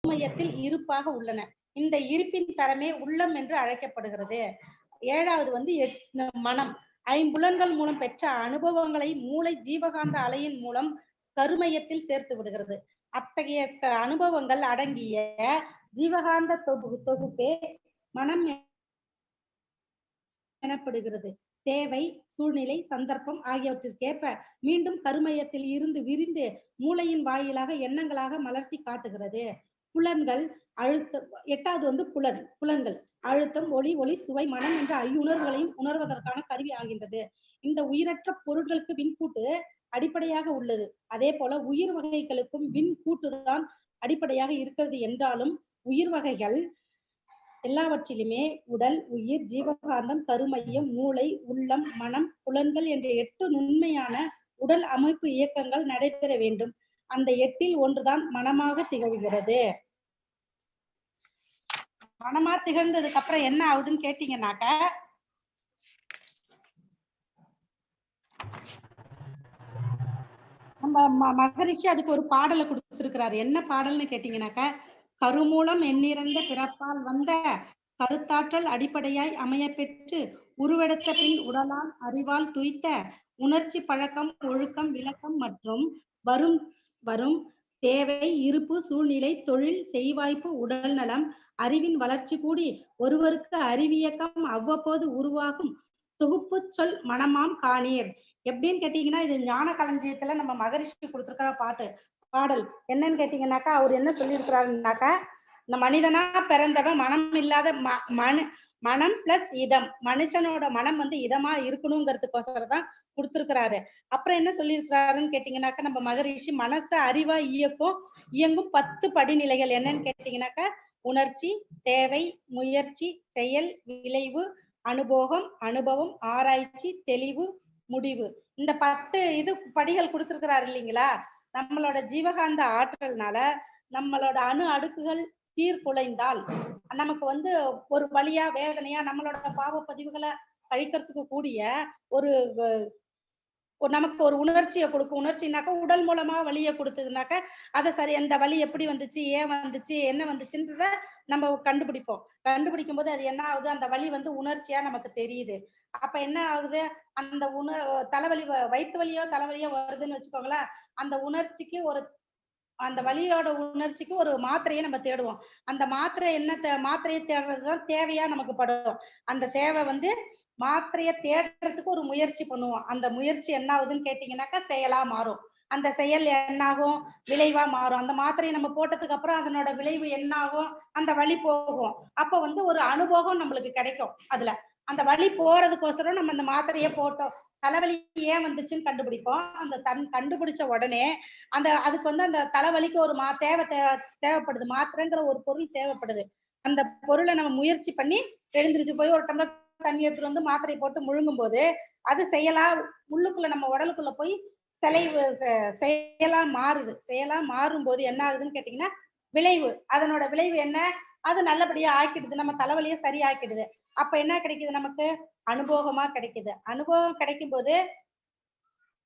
மையத்தில் இருப்பாக உள்ளன. இந்த இருப்பின் தரமே உள்ளம் என்று அழைக்கப்படுகிறது. ஏழாவது வந்து மனம். ஐம்புலன்கள் மூலம் பெற்ற அனுபவங்களை மூளை ஜீவகாந்த அலையின் மூலம் கருமையத்தில் சேர்த்து விடுகிறது. அத்தகைய அனுபவங்கள் அடங்கிய ஜீவகாந்த தொகுப்பே மனம் எனப்படுகிறது. தேவை, சூழ்நிலை, சந்தர்ப்பம் ஆகியவற்றிற்கேற்ப மீண்டும் கருமையத்தில் இருந்து விரிந்து மூளையின் வாயிலாக எண்ணங்களாக மலர்த்தி காட்டுகிறது. புலன்கள் அழுத்தம். எட்டாவது வந்து புலன்கள் அழுத்தம், ஒளி, சுவை, மனம் என்ற ஐயுணர்வுகளையும் உணர்வதற்கான கருவி ஆகின்றது. இந்த உயிரற்ற பொருட்களுக்கு விண்கூட்டு அடிப்படையாக உள்ளது. அதே போல உயிர் வகைகளுக்கும் விண்கூட்டுதான் அடிப்படையாக இருக்கிறது என்றாலும் உயிர் வகைகள் எல்லாவற்றிலுமே உடல், உயிர், ஜீவகாந்தம், கருமையம், மூளை, உள்ளம், மனம், புலன்கள் என்ற 8 நுண்மையான உடல் அமைப்பு இயக்கங்கள் நடைபெற வேண்டும். அந்த 8ல் ஒன்றுதான் மனமாக திகழ்கிறது. மனமா திகழ்ந்ததுக்கு அப்புறம் என்ன ஆகுதுன்னு கேட்டீங்கன்னாக்க, நம்ம மகரிஷி அதுக்கு ஒரு பாடலை கொடுத்திருக்கிறாரு. என்ன பாடல்னு கேட்டீங்கன்னாக்க, கருமூலம் எண்ணிறந்த பிறப்பால் வந்த கருத்தாற்றல் அடிப்படையாய் அமைய பெற்று உருவெடுத்த பின் உடலால் அறிவால் துய்த்த உணர்ச்சி பழக்கம், ஒழுக்கம், விளக்கம் மற்றும் வரும் தேவை, இருப்பு, சூழ்நிலை, தொழில், செய்வாய்ப்பு, உடல் நலம், அறிவின் வளர்ச்சி கூடி ஒருவருக்கு அறிவியக்கம் அவ்வப்போது உருவாகும் தொகுப்பு சொல் மனமாம் காணீர். எப்படின்னு கேட்டீங்கன்னா, இது ஞான களஞ்சியத்துல நம்ம மகரிஷி கொடுத்திருக்கிற பாடல் என்னன்னு கேட்டீங்கன்னாக்கா, அவர் என்ன சொல்லியிருக்கிறாருனாக்கா, இந்த மனிதனா பிறந்தவன் மனம் இல்லாத மனம் பிளஸ் இதம், மனுஷனோட மனம் வந்து இதமா இருக்கணுங்கிறதுக்கோசரம் தான் கொடுத்திருக்கிறாரு. அப்புறம் என்ன சொல்லியிருக்கிறாருன்னு கேட்டீங்கன்னாக்கா, நம்ம மகரிஷி மனச அறிவா இயங்கும் 10 படிநிலைகள் என்னன்னு கேட்டீங்கன்னாக்கா, உணர்ச்சி, தேவை, முயற்சி, செயல், விளைவு, அனுபவம், ஆராய்ச்சி, தெளிவு, முடிவு. இந்த 10 படிகள் கொடுத்திருக்கிறாரு இல்லைங்களா. நம்மளோட ஜீவகாந்த ஆற்றல்னால நம்மளோட அணு அடுக்குகள் சீர்குலைந்தால் நமக்கு வந்து ஒரு வலியா, வேதனையா, நம்மளோட பாவ பதிவுகளை கழிக்கிறதுக்கு கூடிய நமக்கு ஒரு உணர்ச்சியை கொடுக்கும். உணர்ச்சினாக்கா உடல் மூலமா வலியை கொடுத்ததுனாக்க அதை சரி, அந்த வலி எப்படி வந்துச்சு, ஏன் வந்துச்சு, என்ன வந்துச்சுன்றத நம்ம கண்டுபிடிக்கும் போது அது என்ன ஆகுது, அந்த வலி வந்து உணர்ச்சியா நமக்கு தெரியுது. அப்ப என்ன ஆகுது, அந்த தலைவலி, வயிற்று வலியோ தலைவலியோ வருதுன்னு வச்சுக்கோங்களேன், அந்த உணர்ச்சிக்கு அந்த வலியோட உணர்ச்சிக்கு ஒரு மாத்திரையை நம்ம தேடுவோம். அந்த மாத்திரையை தேடுறதுதான் தேவையா நமக்கு படும். அந்த தேவை வந்து மாத்திரையை தேடுறதுக்கு ஒரு முயற்சி பண்ணுவோம். அந்த முயற்சி என்ன ஆகுதுன்னு கேட்டீங்கன்னாக்கா செயலா மாறும். அந்த செயல் என்னாகும், விளைவா மாறும். அந்த மாத்திரையை நம்ம போட்டதுக்கு அப்புறம் அதனோட விளைவு என்ன ஆகும், அந்த வலி போகும். அப்ப வந்து ஒரு அனுபவம் நம்மளுக்கு கிடைக்கும். அதுல அந்த வலி போறதுக்கோசரம் நம்ம அந்த மாத்திரையை போட்டோம். தலைவலி ஏன் வந்துச்சுன்னு கண்டுபிடிப்போம். அந்த கண்டுபிடிச்ச உடனே அதுக்கு வந்து அந்த தலைவலிக்கு ஒரு தேவைப்படுது. மாத்திரைங்கிற ஒரு பொருள் தேவைப்படுது. அந்த பொருளை நம்ம முயற்சி பண்ணி எழுந்திருச்சு போய் ஒரு டம்ளர் தண்ணி எடுத்துட்டு வந்து மாத்திரை போட்டு முழுங்கும் போது அது செயலா உள்ளுக்குள்ள நம்ம உடலுக்குள்ள போய் செயலா மாறுது. செயலா மாறும் போது என்ன ஆகுதுன்னு கேட்டீங்கன்னா, விளைவு, அதனோட விளைவு என்ன, அது நல்லபடியா ஆக்கிடுது, நம்ம தலைவலியை சரியாக்கிடுது. அப்ப என்ன கிடைக்குது, நமக்கு அனுபவமா கிடைக்குது. அனுபவம் கிடைக்கும் போது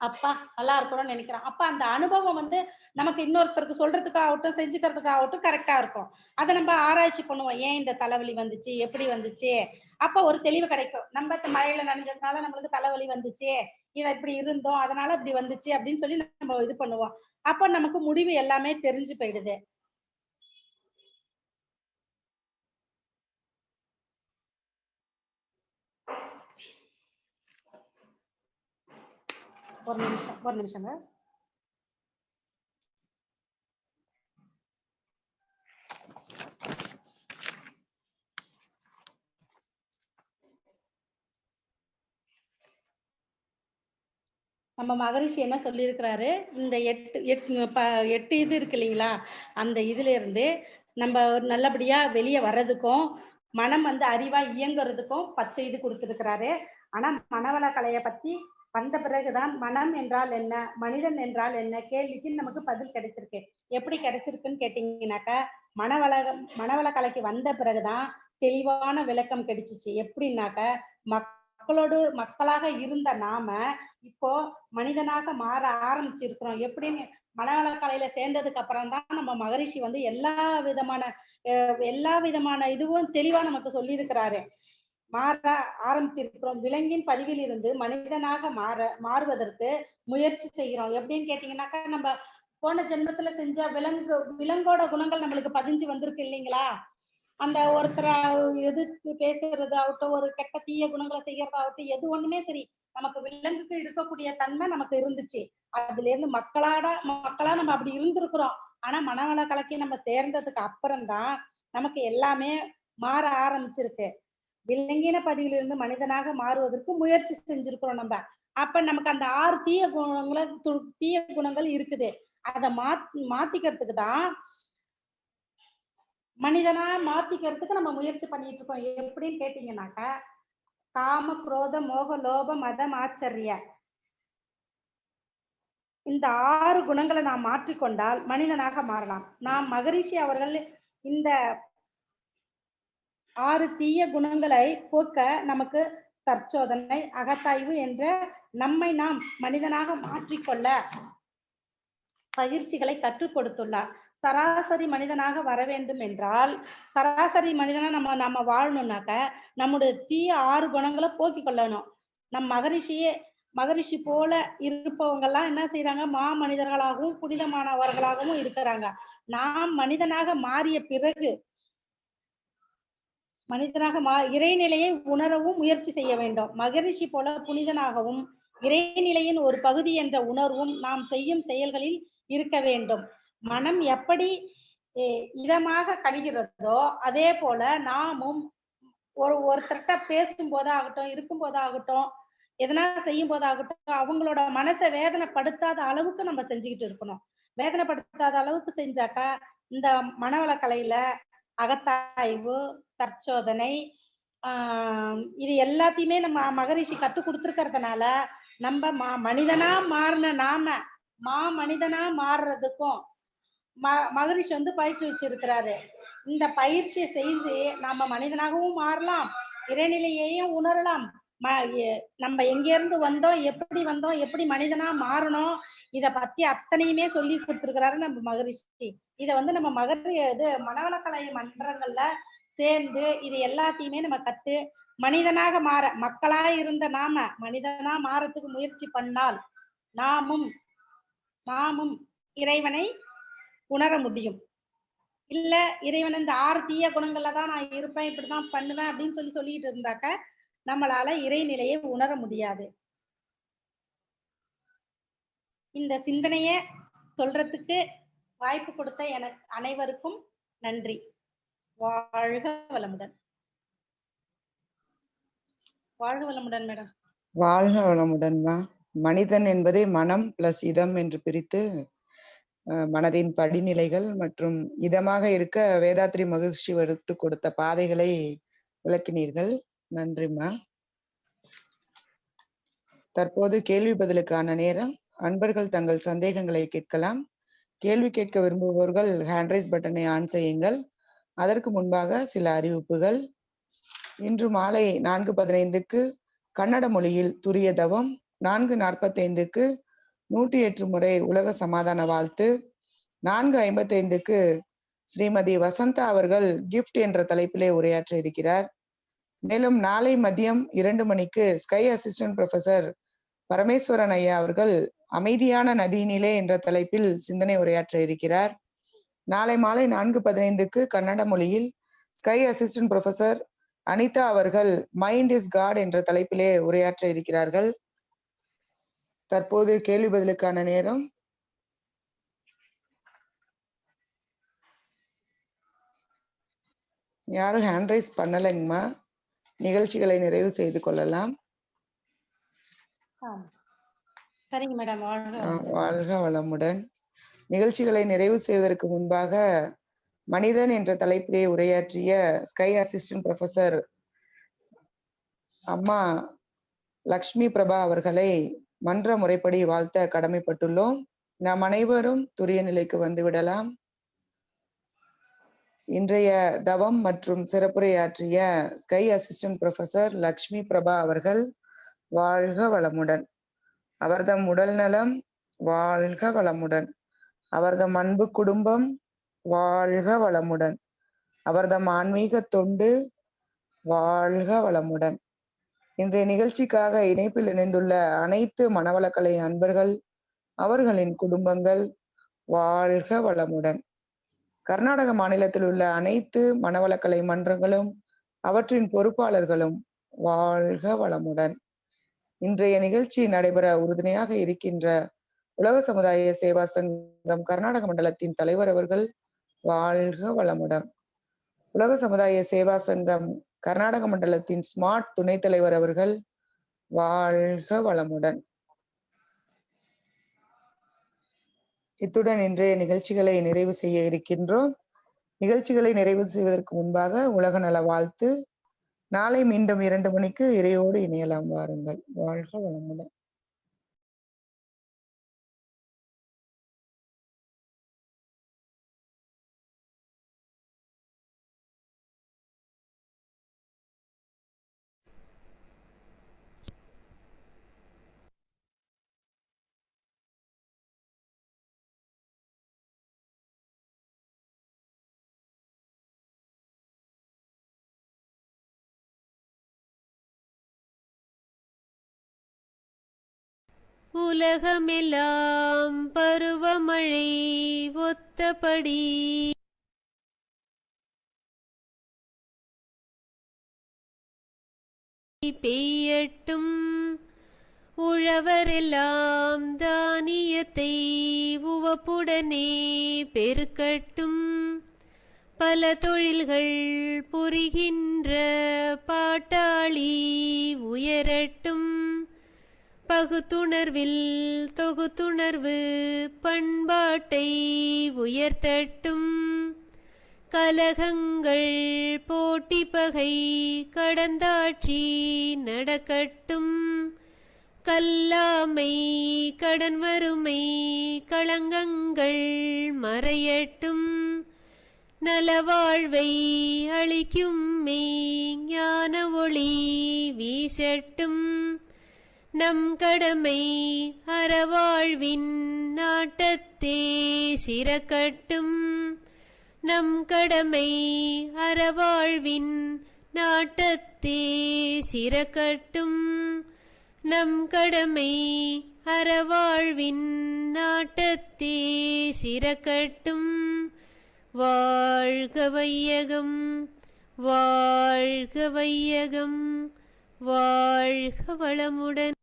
அப்பா நல்லா இருக்கணும்னு நினைக்கிறோம். அப்ப அந்த அனுபவம் வந்து நமக்கு இன்னொருத்தருக்கு சொல்றதுக்காகட்டும், செஞ்சுக்கிறதுக்காகட்டும் கரெக்டா இருக்கும். அதை நம்ம ஆராய்ச்சி பண்ணுவோம். ஏன் இந்த தலைவலி வந்துச்சு, எப்படி வந்துச்சு, அப்ப ஒரு தெளிவு கிடைக்கும். நம்ம மழையில நனைஞ்சதுனால நம்மளுக்கு தலைவலி வந்துச்சு, இதை இப்படி இருந்தோம், அதனால இப்படி வந்துச்சு அப்படின்னு சொல்லி நம்ம இது பண்ணுவோம். அப்ப நமக்கு முடிவு எல்லாமே தெரிஞ்சு போயிடுது. ஒரு நிமிஷங்க. நம்ம மகரிஷி என்ன சொல்லியிருக்கிறாரு, இந்த 8 இது இருக்கு இல்லைங்களா, அந்த இதுல இருந்து நம்ம நல்லபடியா வெளியே வர்றதுக்கும் மனம் வந்து அறிவா இயங்குறதுக்கும் 10 இது கொடுத்திருக்கிறாரு. ஆனா மனவள கலையை பத்தி வந்த பிறகுதான் மனம் என்றால் என்ன, மனிதன் என்றால் என்ன கேள்விக்கு நமக்கு பதில் கிடைச்சிருக்கு. எப்படி கிடைச்சிருக்குன்னு கேட்டீங்கன்னாக்கா, மனவள கலைக்கு வந்த பிறகுதான் தெளிவான விளக்கம் கிடைச்சிச்சு. எப்படின்னாக்க, மக்களாக இருந்த நாம இப்போ மனிதனாக மாற ஆரம்பிச்சிருக்கிறோம். எப்படின்னு மனவளக்கலையில சேர்ந்ததுக்கு அப்புறம் தான் நம்ம மகரிஷி வந்து எல்லா விதமான இதுவும் தெளிவா நமக்கு சொல்லியிருக்கிறாரு. மாற ஆரம்பிச்சிருக்கிறோம். விலங்கின் பதிவில் இருந்து மனிதனாக மாறுவதற்கு முயற்சி செய்கிறோம். எப்படின்னு கேட்டீங்கன்னாக்கா, நம்ம போன ஜென்மத்துல செஞ்ச விலங்கோட குணங்கள் நம்மளுக்கு பதிஞ்சு வந்திருக்கு இல்லைங்களா? அந்த ஒருத்தர எதிர்த்து பேசுறது ஆகட்டும், ஒரு கெட்ட தீய குணங்கள செய்யறதாகட்டும், எது ஒண்ணுமே சரி, நமக்கு விலங்குக்கு இருக்கக்கூடிய தன்மை நமக்கு இருந்துச்சு. அதுலேருந்து மக்களா நம்ம அப்படி இருந்திருக்கிறோம். ஆனா மனவள கலக்கி நம்ம சேர்ந்ததுக்கு அப்புறம் தான் நமக்கு எல்லாமே மாற ஆரம்பிச்சிருக்கு. விலங்கின பதிவிலிருந்து மனிதனாக மாறுவதற்கு முயற்சி செஞ்சிருக்கிறோம் நம்ம. அப்ப நமக்கு அந்த 6 தீய குணங்கள் இருக்குது. அத மாத்திக்கிறதுக்கு தான் மனிதனா மாத்திக்கிறதுக்கு நம்ம முயற்சி பண்ணிட்டு இருக்கோம். எப்படின்னு கேட்டீங்கன்னாக்கா, காம, குரோத, மோக, லோப, மதம், ஆச்சரிய இந்த 6 குணங்கள நாம் மாற்றிக்கொண்டால் மனிதனாக மாறலாம். நாம் மகரிஷி அவர்கள் இந்த 6 தீய குணங்களை போக்க நமக்கு தற்சோதனை, அகத்தாய்வு என்ற நம்மை நாம் மனிதனாக மாற்றிக்கொள்ள பயிற்சிகளை கற்றுக் கொடுத்துள்ளார். சராசரி மனிதனாக வர வேண்டும் என்றால், சராசரி மனிதனா நம்ம நம்ம வாழணும்னாக்க, நம்முடைய தீய 6 குணங்கள போக்கிக் கொள்ளணும். மகரிஷி போல இருப்பவங்க எல்லாம் என்ன செய்யறாங்க? மாமனிதர்களாகவும், புனிதமானவர்களாகவும் இருக்கிறாங்க. நாம் மனிதனாக மாறிய பிறகு இறைநிலையை உணரவும் முயற்சி செய்ய வேண்டும். மகரிஷி போல புனிதனாகவும், இறைநிலையின் ஒரு பகுதி என்ற உணர்வும் நாம் செய்யும் செயல்களில் இருக்க வேண்டும். மனம் எப்படி இதமாக கழிகிறதோ, அதே போல நாமும் ஒருத்தர்கிட்ட பேசும் போதாகட்டும், இருக்கும் போதாகட்டும், எதனா செய்யும் போதாகட்டும், அவங்களோட மனசை வேதனைப்படுத்தாத அளவுக்கு நம்ம செஞ்சுக்கிட்டு இருக்கணும். வேதனைப்படுத்தாத அளவுக்கு செஞ்சாக்கா, இந்த மனவளக்கலையில அகத்தாய்வு, தற்சோதனை, இது எல்லாத்தையுமே நம்ம மகரிஷி கத்து கொடுத்துருக்கிறதுனால, நம்ம மனிதனா மாறின மனிதனா மாறுறதுக்கும் மகரிஷி வந்து பயிற்சி வச்சிருக்கிறாரு. இந்த பயிற்சியை செய்து நாம மனிதனாகவும் மாறலாம், இறைநிலையையும் உணரலாம். நம்ம எங்க இருந்து வந்தோம், எப்படி மனிதனா மாறணும், இத பத்தி அத்தனையுமே சொல்லி கொடுத்திருக்கிறாரு நம்ம மகரிஷி. இத வந்து நம்ம மனவளக்கலை மன்றங்கள்ல சேர்ந்து இது எல்லாத்தையுமே நம்ம கத்து மனிதனாக மாற, மக்களா இருந்த நாம மனிதனா மாறத்துக்கு முயற்சி பண்ணால் நாமும் இறைவனை உணர முடியும். இல்ல இறைவன் இந்த 6 தீய குணங்கள்ல தான் நான் இருப்பேன், இப்படிதான் பண்ணுவேன் அப்படின்னு சொல்லிட்டு இருந்தாக்க நம்மளால இறைநிலையை உணர முடியாது. இந்த சிந்தனைய சொல்றதுக்கு வாய்ப்பு கொடுத்த எனக்கு அனைவருக்கும் நன்றி. வாழ்க வளமுடன். வாழ்க வளமுடன் மேடம். வாழ்க வளமுடன்மா. மனிதன் என்பதை மனம் பிளஸ் இதம் என்று பிரித்து மனதின் படிநிலைகள் மற்றும் இதமாக இருக்க வேதாத்ரி மகிழ்ச்சி வகுத்து கொடுத்த பாதைகளை விளக்கினீர்கள். நன்றிம்மா. தற்போது கேள்வி பதிலுக்கான நேரம். அன்பர்கள் தங்கள் சந்தேகங்களை கேட்கலாம். கேள்வி கேட்க விரும்புபவர்கள் ஹேண்ட்ரைஸ் பட்டனை ஆன் செய்யுங்கள். அதற்கு முன்பாக சில அறிவிப்புகள். இன்று மாலை 4:15க்கு கன்னட மொழியில் துரிய தவம், 4:45க்கு 108 முறை உலக சமாதான வாழ்த்து, 4:55க்கு ஸ்ரீமதி வசந்தா அவர்கள் கிஃப்ட் என்ற தலைப்பிலே உரையாற்ற இருக்கிறார். மேலும் நாளை மதியம் 2 மணிக்கு ஸ்கை அசிஸ்டன்ட் ப்ரொஃபசர் பரமேஸ்வரன் ஐயா அவர்கள் அமைதியான நதியினிலே என்ற தலைப்பில் சிந்தனை உரையாற்ற இருக்கிறார். நாளை மாலை 4:15க்கு கன்னட மொழியில் ஸ்கை அசிஸ்டன்ட் ப்ரொஃபசர் அனிதா அவர்கள் மைண்ட் இஸ் காட் என்ற தலைப்பிலே உரையாற்ற இருக்கிறார்கள். தற்போது கேள்வி பதிலுக்கான நேரம். யாரும் ஹேண்ட்ரைஸ் பண்ணலைங்கம்மா. நிகழ்ச்சிகளை நிறைவு செய்து கொள்ளலாம். சரிங்க மேடம். வாழ்க வளமுடன். நிகழ்ச்சிகளை நிறைவு செய்வதற்கு முன்பாக மனிதன் என்ற தலைப்பிலே உரையாற்றிய ஸ்கை அசிஸ்டன்ட் ப்ரொஃபசர் அம்மா லக்ஷ்மி பிரபா அவர்களை மன்ற முறைப்படி வாழ்த்த கடமைப்பட்டுள்ளோம். நாம் அனைவரும் துரிய நிலைக்கு வந்து விடலாம். இன்றைய தவம் மற்றும் சிறப்புரையாற்றிய SKY assistant professor Lakshmi Prabha அவர்கள் வாழ்க வளமுடன். அவர்தம் உடல் நலம் வாழ்க வளமுடன். அவர்தம் அன்பு குடும்பம் வாழ்க வளமுடன். அவர்தம் ஆன்மீக தொண்டு வாழ்க வளமுடன். இன்றைய நிகழ்ச்சிக்காக இணைப்பில் இணைந்துள்ள அனைத்து மனவளக்கலை அன்பர்கள், அவர்களின் குடும்பங்கள் வாழ்க வளமுடன். கர்நாடக மாநிலத்தில் உள்ள அனைத்து மனவளக்கலை மன்றங்களும் அவற்றின் பொறுப்பாளர்களும் வாழ்க வளமுடன். இன்றைய நிகழ்ச்சி நடைபெற உறுதுணையாக இருக்கின்ற உலக சமுதாய சேவா சங்கம் கர்நாடக மண்டலத்தின் தலைவர் அவர்கள் வாழ்க வளமுடன். உலக சமுதாய சேவா சங்கம் கர்நாடக மண்டலத்தின் ஸ்மார்ட் துணைத் தலைவர் அவர்கள் வாழ்க வளமுடன். இத்துடன் இன்றைய நிகழ்ச்சிகளை நிறைவு செய்ய இருக்கின்றோம். நிகழ்ச்சிகளை நிறைவு செய்வதற்கு முன்பாக உலக நல வாழ்த்து. நாளை மீண்டும் 2 மணிக்கு இறையோடு இணையலாம் வாருங்கள். வாழ்க வளமுடன். உலகமெல்லாம் பருவமழை ஒத்தபடி பெய்யட்டும். உழவரெல்லாம் தானியத்தை உவப்புடனே பெருக்கட்டும். பல தொழில்கள் புரிகின்ற பாட்டாளி உயரட்டும். பகுத்துணர்வில் தொகுத்துணர்வு பண்பாட்டை உயர்த்தட்டும். கலகங்கள் போட்டி பகை கடந்தாட்சி நடக்கட்டும். கல்லாமை கடன் வறுமை களங்கங்கள் மறையட்டும். நலவாழ்வை அளிக்கும் மெய் ஞான ஒளி வீசட்டும். நம் கடமை அறவாழ்வின் நாட்டத்தே சிறக்கட்டும். நம் கடமை அறவாழ்வின் நாட்டத்தே சிறக்கட்டும். நம் கடமை அறவாழ்வின் நாட்டத்தே சிறக்கட்டும். வாழ்க வையகம், வாழ்க வையகம், வாழ்க வளமுடன்.